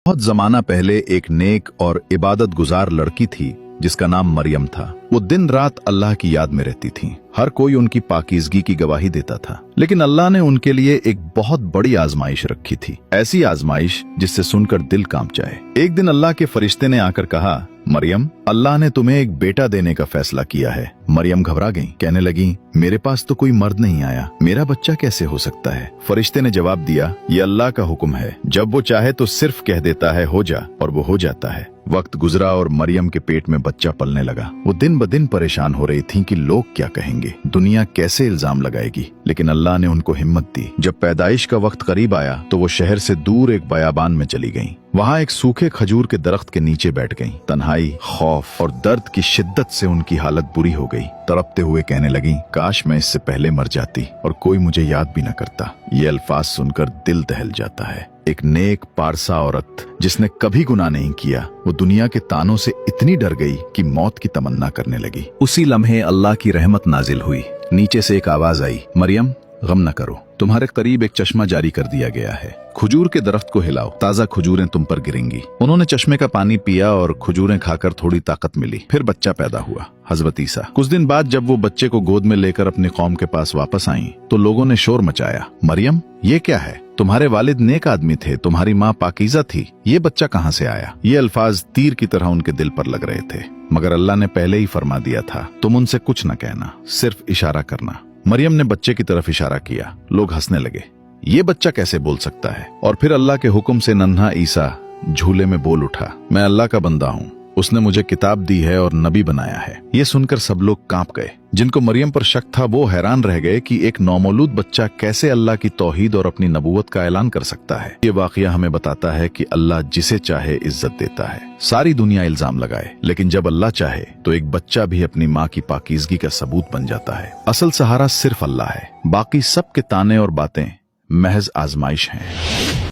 बहुत जमाना पहले एक नेक और इबादत गुजार लड़की थी जिसका नाम मरियम था। वो दिन रात अल्लाह की याद में रहती थी। हर कोई उनकी पाकीज़गी की गवाही देता था, लेकिन अल्लाह ने उनके लिए एक बहुत बड़ी आजमाइश रखी थी। ऐसी आजमाइश जिससे सुनकर दिल कांप जाए। एक दिन अल्लाह के फरिश्ते ने आकर कहा, मरियम, अल्लाह ने तुम्हें एक बेटा देने का फैसला किया है। मरियम घबरा गई, कहने लगी, मेरे पास तो कोई मर्द नहीं आया, मेरा बच्चा कैसे हो सकता है? फरिश्ते ने जवाब दिया, ये अल्लाह का हुक्म है, जब वो चाहे तो सिर्फ कह देता है हो जा, और वो हो जाता है। वक्त गुजरा और मरियम के पेट में बच्चा पलने लगा। वो दिन ब दिन परेशान हो रही थीं कि लोग क्या कहेंगे, दुनिया कैसे इल्जाम लगाएगी, लेकिन अल्लाह ने उनको हिम्मत दी। जब पैदाइश का वक्त करीब आया तो वो शहर से दूर एक बयाबान में चली गईं। वहाँ एक सूखे खजूर के दरख्त के नीचे बैठ गईं। तन्हाई, खौफ और दर्द की शिद्दत से उनकी हालत बुरी हो गई। तड़पते हुए कहने लगी, काश मैं इससे पहले मर जाती और कोई मुझे याद भी न करता। ये अल्फाज सुनकर दिल दहल जाता है। एक नेक पारसा औरत जिसने कभी गुनाह नहीं किया, वो दुनिया के तानों से इतनी डर गई कि मौत की तमन्ना करने लगी। उसी लम्हे अल्लाह की रहमत नाजिल हुई। नीचे से एक आवाज आई, मरियम, गम न करो, तुम्हारे करीब एक चश्मा जारी कर दिया गया है। खजूर के दरख्त को हिलाओ, ताजा खजूरें तुम पर गिरेंगी। उन्होंने चश्मे का पानी पिया और खजूरें खाकर थोड़ी ताकत मिली। फिर बच्चा पैदा हुआ, हजरत ईसा। कुछ दिन बाद जब वो बच्चे को गोद में लेकर अपनी कौम के पास वापस आईं, तो लोगों ने शोर मचाया, मरियम, ये क्या है? तुम्हारे वालिद नेक आदमी थे, तुम्हारी माँ पाकीज़ा थी, ये बच्चा कहाँ से आया? ये अल्फाज तीर की तरह उनके दिल पर लग रहे थे, मगर अल्लाह ने पहले ही फरमा दिया था, तुम उनसे कुछ न कहना, सिर्फ इशारा करना। मरियम ने बच्चे की तरफ इशारा किया। लोग हंसने लगे, ये बच्चा कैसे बोल सकता है? और फिर अल्लाह के हुक्म से नन्हा ईसा झूले में बोल उठा, मैं अल्लाह का बंदा हूँ, उसने मुझे किताब दी है और नबी बनाया है। ये सुनकर सब लोग कांप गए। जिनको मरियम पर शक था वो हैरान रह गए कि एक नौमौलूद बच्चा कैसे अल्लाह की तौहीद और अपनी नबूवत का ऐलान कर सकता है। ये वाकया हमें बताता है कि अल्लाह जिसे चाहे इज्जत देता है। सारी दुनिया इल्जाम लगाए, लेकिन जब अल्लाह चाहे तो एक बच्चा भी अपनी माँ की पाकीज़गी का सबूत बन जाता है। असल सहारा सिर्फ अल्लाह है, बाकी सब के ताने और बातें महज आजमाइश हैं।